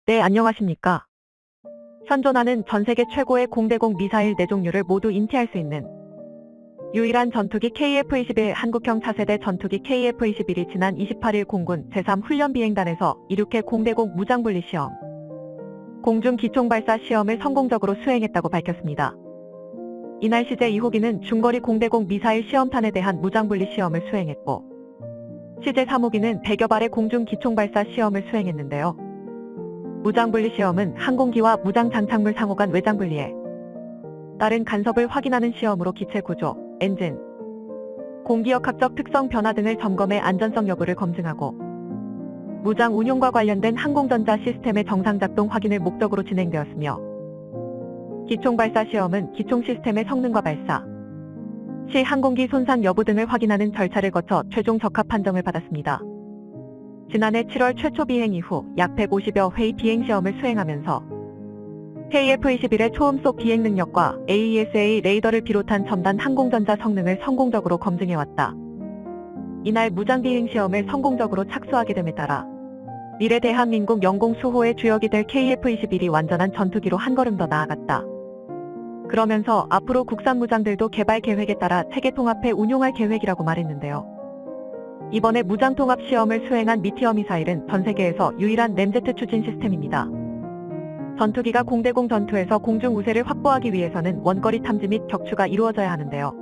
네, 안녕하십니까. 현존하는 전 세계 최고의 공대공 미사일 4종류를 모두 인티할 수 있는 유일한 전투기 KF-21 한국형 차세대 전투기 KF-21이 지난 28일 공군 제3훈련비행단에서 이륙해 공대공 무장분리 시험, 공중 기총발사 시험을 성공적으로 수행했다고 밝혔습니다. 이날 시제 2호기는 중거리 공대공 미사일 시험탄에 대한 무장분리 시험을 수행했고, 시제 3호기는 100여 발의 공중 기총발사 시험을 수행했는데요. 무장분리 시험은 항공기와 무장장착물 상호 간 외장분리에 따른 간섭을 확인하는 시험으로 기체 구조, 엔진, 공기역학적 특성 변화 등을 점검해 안전성 여부를 검증하고 무장 운용과 관련된 항공전자 시스템의 정상 작동 확인을 목적으로 진행되었으며, 기총발사 시험은 기총 시스템의 성능과 발사 시 항공기 손상 여부 등을 확인하는 절차를 거쳐 최종 적합 판정을 받았습니다. 지난해 7월 최초 비행 이후 약 150여 회의 비행시험을 수행하면서 KF-21의 초음속 비행 능력과 AESA 레이더를 비롯한 첨단 항공전자 성능을 성공적으로 검증해왔다. 이날 무장비행시험을 성공적으로 착수하게 됨에 따라 미래 대한민국 영공 수호의 주역이 될 KF-21이 완전한 전투기로 한 걸음 더 나아갔다. 그러면서 앞으로 국산 무장들도 개발 계획에 따라 체계 통합해 운용할 계획이라고 말했는데요. 이번에 무장통합 시험을 수행한 미티어 미사일은 전 세계에서 유일한 램제트 추진 시스템입니다. 전투기가 공대공 전투에서 공중 우세를 확보하기 위해서는 원거리 탐지 및 격추가 이루어져야 하는데요.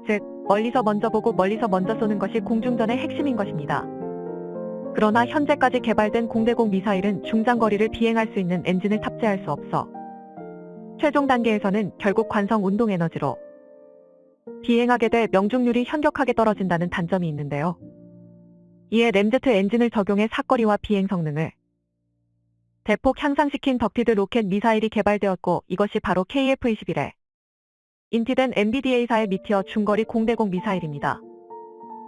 즉, 멀리서 먼저 보고 멀리서 먼저 쏘는 것이 공중전의 핵심인 것입니다. 그러나 현재까지 개발된 공대공 미사일은 중장거리를 비행할 수 있는 엔진을 탑재할 수 없어 최종 단계에서는 결국 관성 운동 에너지로 비행하게 돼 명중률이 현격하게 떨어진다는 단점이 있는데요. 이에 램제트 엔진을 적용해 사거리와 비행 성능을 대폭 향상시킨 덕티드 로켓 미사일이 개발되었고, 이것이 바로 KF-21에 인티된 MBDA사의 미티어 중거리 공대공 미사일입니다.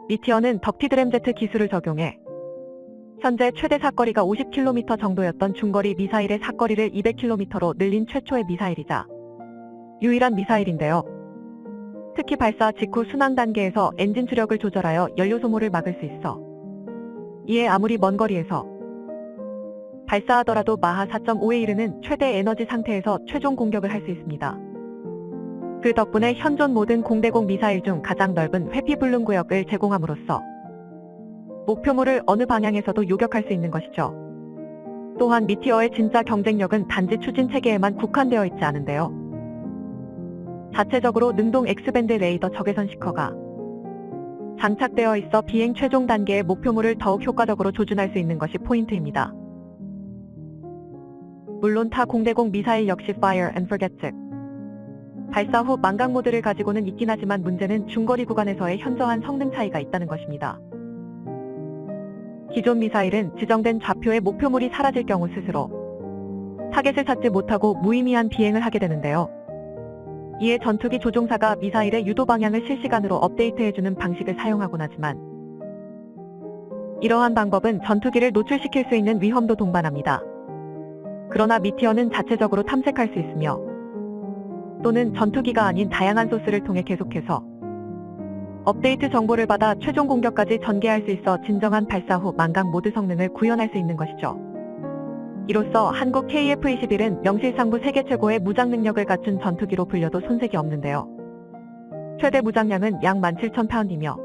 미티어는 덕티드 램제트 기술을 적용해 현재 최대 사거리가 50km 정도였던 중거리 미사일의 사거리를 200km로 늘린 최초의 미사일이자 유일한 미사일인데요. 특히 발사 직후 순항 단계에서 엔진 추력을 조절하여 연료 소모를 막을 수 있어 이에 아무리 먼 거리에서 발사하더라도 마하 4.5에 이르는 최대 에너지 상태에서 최종 공격을 할 수 있습니다. 그 덕분에 현존 모든 공대공 미사일 중 가장 넓은 회피불능 구역을 제공함으로써 목표물을 어느 방향에서도 요격할 수 있는 것이죠. 또한 미티어의 진짜 경쟁력은 단지 추진 체계에만 국한되어 있지 않은데요. 자체적으로 능동 X밴드 레이더 적외선 시커가 장착되어 있어 비행 최종 단계의 목표물을 더욱 효과적으로 조준할 수 있는 것이 포인트입니다. 물론 타 공대공 미사일 역시 Fire and Forget, 즉 발사 후 망각 모드를 가지고는 있긴 하지만 문제는 중거리 구간에서의 현저한 성능 차이가 있다는 것입니다. 기존 미사일은 지정된 좌표에 목표물이 사라질 경우 스스로 타겟을 찾지 못하고 무의미한 비행을 하게 되는데요. 이에 전투기 조종사가 미사일의 유도 방향을 실시간으로 업데이트해주는 방식을 사용하곤 하지만, 이러한 방법은 전투기를 노출시킬 수 있는 위험도 동반합니다. 그러나 미티어는 자체적으로 탐색할 수 있으며, 또는 전투기가 아닌 다양한 소스를 통해 계속해서 업데이트 정보를 받아 최종 공격까지 전개할 수 있어 진정한 발사 후 망각 모드 성능을 구현할 수 있는 것이죠. 이로써 한국 KF-21은 명실상부 세계 최고의 무장 능력을 갖춘 전투기로 불려도 손색이 없는데요. 최대 무장량은 약 17,000파운드이며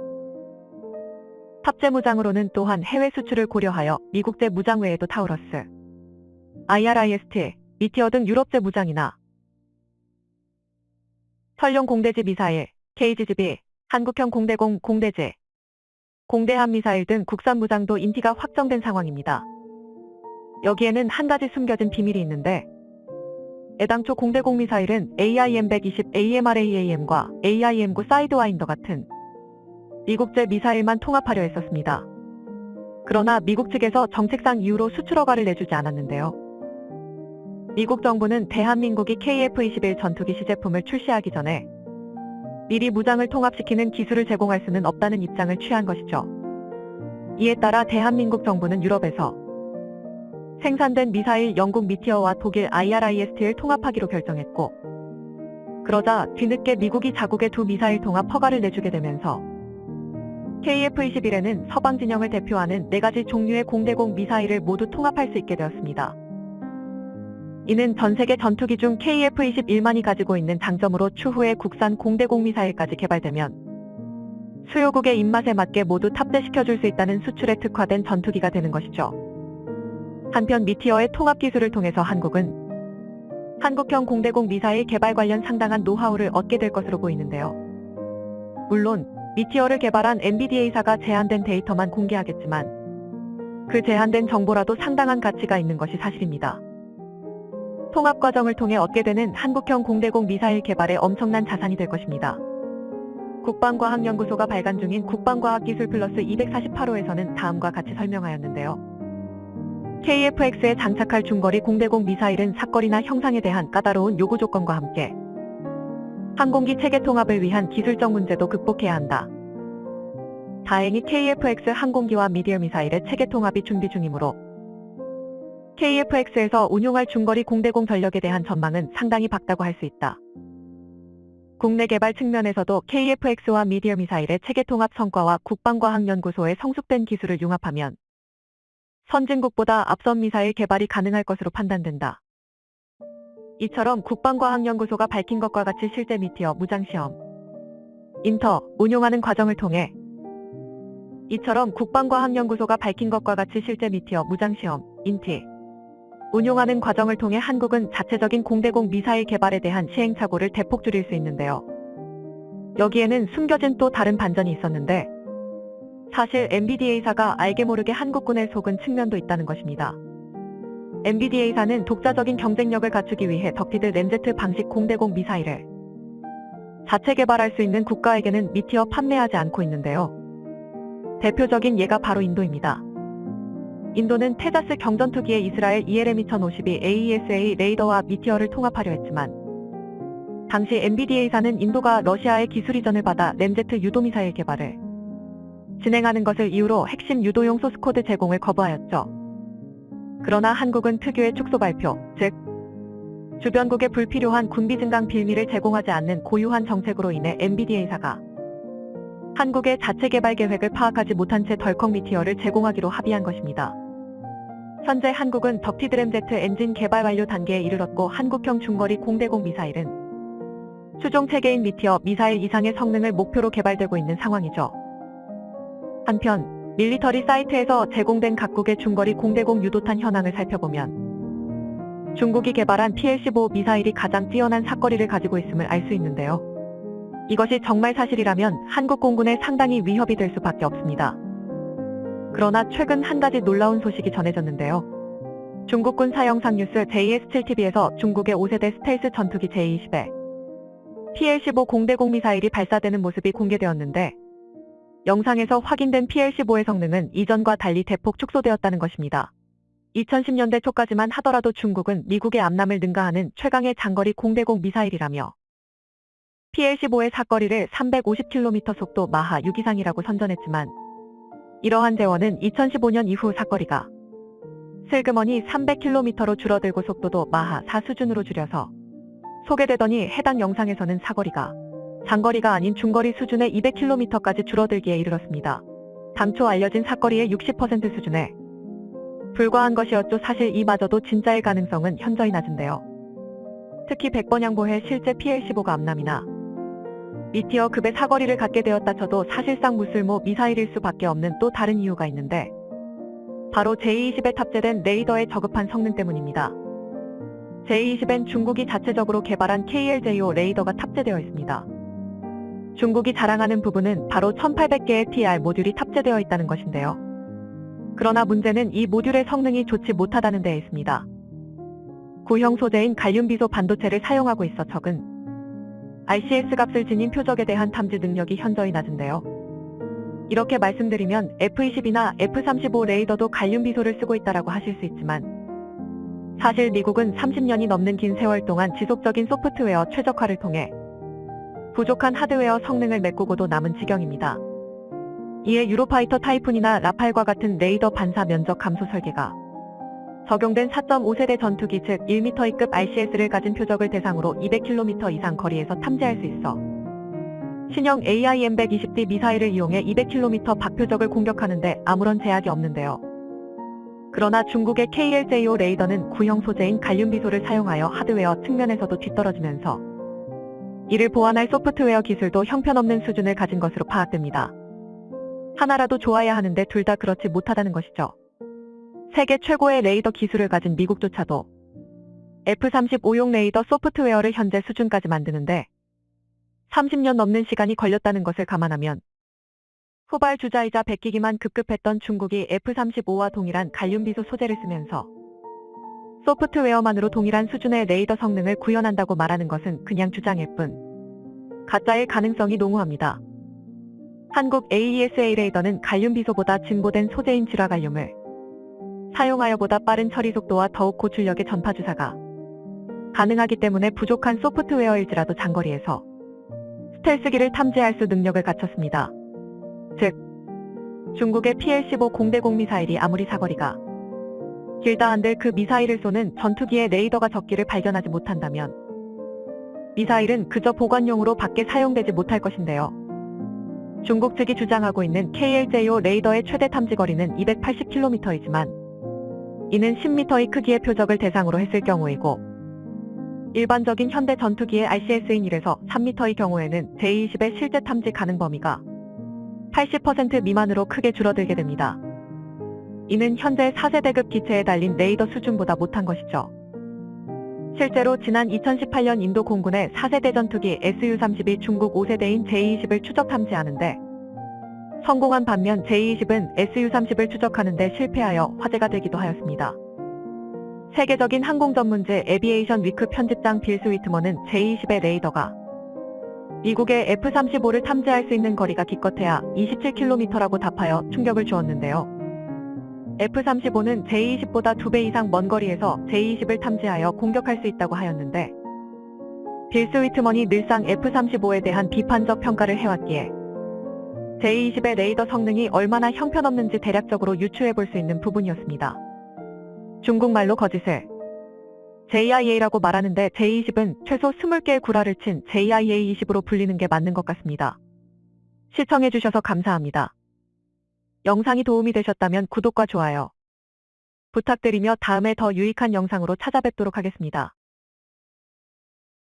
탑재 무장으로는 또한 해외 수출을 고려하여 미국제 무장 외에도 타우러스, IRIS-T, 미티어 등 유럽제 무장이나 설용 공대지 미사일, KGB, 한국형 공대공, 공대지, 공대함 미사일 등 국산 무장도 인티가 확정된 상황입니다. 여기에는 한 가지 숨겨진 비밀이 있는데, 애당초 공대공 미사일은 AIM-120 AMRAAM과 AIM-9 사이드와인더 같은 미국제 미사일만 통합하려 했었습니다. 그러나 미국 측에서 정책상 이유로 수출 허가를 내주지 않았는데요. 미국 정부는 대한민국이 KF-21 전투기 시제품을 출시하기 전에 미리 무장을 통합시키는 기술을 제공할 수는 없다는 입장을 취한 것이죠. 이에 따라 대한민국 정부는 유럽에서 생산된 미사일 영국 미티어와 독일 IRIS-T를 통합하기로 결정했고, 그러자 뒤늦게 미국이 자국의 두 미사일 통합 허가를 내주게 되면서 KF-21에는 서방 진영을 대표하는 4가지 종류의 공대공 미사일을 모두 통합할 수 있게 되었습니다. 이는 전 세계 전투기 중 KF-21만이 가지고 있는 장점으로 추후에 국산 공대공 미사일까지 개발되면 수요국의 입맛에 맞게 모두 탑재시켜줄 수 있다는 수출에 특화된 전투기가 되는 것이죠. 한편 미티어의 통합 기술을 통해서 한국은 한국형 공대공 미사일 개발 관련 상당한 노하우를 얻게 될 것으로 보이는데요. 물론 미티어를 개발한 MBDA사가 제한된 데이터만 공개하겠지만 그 제한된 정보라도 상당한 가치가 있는 것이 사실입니다. 통합 과정을 통해 얻게 되는 한국형 공대공 미사일 개발에 엄청난 자산이 될 것입니다. 국방과학연구소가 발간 중인 국방과학기술 플러스 248호에서는 다음과 같이 설명하였는데요. KF-X에 장착할 중거리 공대공 미사일은 사거리나 형상에 대한 까다로운 요구 조건과 함께 항공기 체계 통합을 위한 기술적 문제도 극복해야 한다. 다행히 KF-X 항공기와 미디어 미사일의 체계 통합이 준비 중이므로 KF-X에서 운용할 중거리 공대공 전력에 대한 전망은 상당히 밝다고 할 수 있다. 국내 개발 측면에서도 KF-X와 미디어 미사일의 체계 통합 성과와 국방과학연구소의 성숙된 기술을 융합하면 선진국보다 앞선 미사일 개발이 가능할 것으로 판단된다. 이처럼 국방과학연구소가 밝힌 것과 같이 실제 미티어 무장시험, 인터, 운용하는 과정을 통해 운용하는 과정을 통해 한국은 자체적인 공대공 미사일 개발에 대한 시행착오를 대폭 줄일 수 있는데요. 여기에는 숨겨진 또 다른 반전이 있었는데 사실 MBDA사가 알게 모르게 한국군을 속은 측면도 있다는 것입니다. MBDA사는 독자적인 경쟁력을 갖추기 위해 덕티드 램제트 방식 공대공 미사일을 자체 개발할 수 있는 국가에게는 미티어 판매하지 않고 있는데요. 대표적인 예가 바로 인도입니다. 인도는 테자스 경전투기의 이스라엘 ELM-2052 AESA 레이더와 미티어를 통합하려 했지만 당시 MBDA사는 인도가 러시아의 기술 이전을 받아 램제트 유도미사일 개발을 진행하는 것을 이유로 핵심 유도용 소스코드 제공을 거부하였죠. 그러나 한국은 특유의 축소 발표, 즉 주변국에 불필요한 군비 증강 빌미를 제공하지 않는 고유한 정책으로 인해 MBDA사가 한국의 자체 개발 계획을 파악하지 못한 채 덜컥 미티어를 제공하기로 합의한 것입니다. 현재 한국은 덕티드 램제트 엔진 개발 완료 단계에 이르렀고 한국형 중거리 공대공 미사일은 수종 체계인 미티어 미사일 이상의 성능을 목표로 개발되고 있는 상황이죠. 한편 밀리터리 사이트에서 제공된 각국의 중거리 공대공 유도탄 현황을 살펴보면 중국이 개발한 PL-15 미사일이 가장 뛰어난 사거리를 가지고 있음을 알 수 있는데요. 이것이 정말 사실이라면 한국 공군에 상당히 위협이 될 수밖에 없습니다. 그러나 최근 한 가지 놀라운 소식이 전해졌는데요. 중국군 사영상 뉴스 JS7TV에서 중국의 5세대 스텔스 전투기 J-20에 PL-15 공대공 미사일이 발사되는 모습이 공개되었는데 영상에서 확인된 PL-15의 성능은 이전과 달리 대폭 축소되었다는 것입니다. 2010년대 초까지만 하더라도 중국은 미국의 암남을 능가하는 최강의 장거리 공대공 미사일이라며 PL-15의 사거리를 350km 속도 마하 6 이상이라고 선전했지만 이러한 재원은 2015년 이후 사거리가 슬그머니 300km로 줄어들고 속도도 마하 4 수준으로 줄여서 소개되더니 해당 영상에서는 사거리가 장거리가 아닌 중거리 수준의 200km까지 줄어들기에 이르렀습니다. 당초 알려진 사거리의 60% 수준에 불과한 것이었죠. 사실 이마저도 진짜일 가능성은 현저히 낮은데요. 특히 100번 양보해 실제 PL-15가 암남이나 미티어 급의 사거리를 갖게 되었다 쳐도 사실상 무쓸모 미사일일 수밖에 없는 또 다른 이유가 있는데 바로 J-20에 탑재된 레이더의 저급한 성능 때문입니다. J-20엔 중국이 자체적으로 개발한 KLJ-5 레이더가 탑재되어 있습니다. 중국이 자랑하는 부분은 바로 1800개의 TR 모듈이 탑재되어 있다는 것인데요. 그러나 문제는 이 모듈의 성능이 좋지 못하다는 데에 있습니다. 구형 소재인 갈륨 비소 반도체를 사용하고 있어 적은 RCS 값을 지닌 표적에 대한 탐지 능력이 현저히 낮은데요. 이렇게 말씀드리면 F-22나 F-35 레이더도 갈륨 비소를 쓰고 있다라고 하실 수 있지만 사실 미국은 30년이 넘는 긴 세월 동안 지속적인 소프트웨어 최적화를 통해 부족한 하드웨어 성능을 메꾸고도 남은 지경입니다. 이에 유로파이터 타이푼이나 라팔과 같은 레이더 반사 면적 감소 설계가 적용된 4.5세대 전투기 즉 1m급 RCS를 가진 표적을 대상으로 200km 이상 거리에서 탐지할 수 있어 신형 AIM-120D 미사일을 이용해 200km 박표적을 공격하는데 아무런 제약이 없는데요. 그러나 중국의 KLJO 레이더는 구형 소재인 갈륨 비소를 사용하여 하드웨어 측면에서도 뒤떨어지면서 이를 보완할 소프트웨어 기술도 형편없는 수준을 가진 것으로 파악됩니다. 하나라도 좋아야 하는데 둘 다 그렇지 못하다는 것이죠. 세계 최고의 레이더 기술을 가진 미국조차도 F-35용 레이더 소프트웨어를 현재 수준까지 만드는데 30년 넘는 시간이 걸렸다는 것을 감안하면 후발 주자이자 베끼기만 급급했던 중국이 F-35와 동일한 갈륨 비소 소재를 쓰면서 소프트웨어만으로 동일한 수준의 레이더 성능을 구현한다고 말하는 것은 그냥 주장일 뿐 가짜일 가능성이 농후합니다. 한국 AESA 레이더는 갈륨 비소보다 진보된 소재인 질화갈륨을 사용하여 보다 빠른 처리 속도와 더욱 고출력의 전파 주사가 가능하기 때문에 부족한 소프트웨어일지라도 장거리에서 스텔스기를 탐지할 수 능력을 갖췄습니다. 즉, 중국의 PL-15 공대공 미사일이 아무리 사거리가 길다 한들 그 미사일을 쏘는 전투기의 레이더가 적기를 발견하지 못한다면 미사일은 그저 보관용으로 밖에 사용되지 못할 것인데요. 중국 측이 주장하고 있는 KLJO 레이더의 최대 탐지 거리는 280km이지만 이는 10m의 크기의 표적을 대상으로 했을 경우이고 일반적인 현대 전투기의 RCS인 1에서 3m의 경우에는 J-20의 실제 탐지 가능 범위가 80% 미만으로 크게 줄어들게 됩니다. 이는 현재 4세대급 기체에 달린 레이더 수준보다 못한 것이죠. 실제로 지난 2018년 인도 공군의 4세대 전투기 SU-30이 중국 5세대인 J-20을 추적 탐지하는데 성공한 반면 J-20은 SU-30을 추적하는데 실패하여 화제가 되기도 하였습니다. 세계적인 항공 전문지 에비에이션 위크 편집장 빌 스위트먼은 J-20의 레이더가 미국의 F-35를 탐지할 수 있는 거리가 기껏해야 27km라고 답하여 충격을 주었는데요. F-35는 J-20보다 2배 이상 먼 거리에서 J-20을 탐지하여 공격할 수 있다고 하였는데 빌 스위트먼이 늘상 F-35에 대한 비판적 평가를 해왔기에 J-20의 레이더 성능이 얼마나 형편없는지 대략적으로 유추해 볼 수 있는 부분이었습니다. 중국말로 거짓을 JIA라고 말하는데 J-20은 최소 20개의 구라를 친 JIA-20으로 불리는 게 맞는 것 같습니다. 시청해주셔서 감사합니다. 영상이 도움이 되셨다면 구독과 좋아요 부탁드리며 다음에 더 유익한 영상으로 찾아뵙도록 하겠습니다.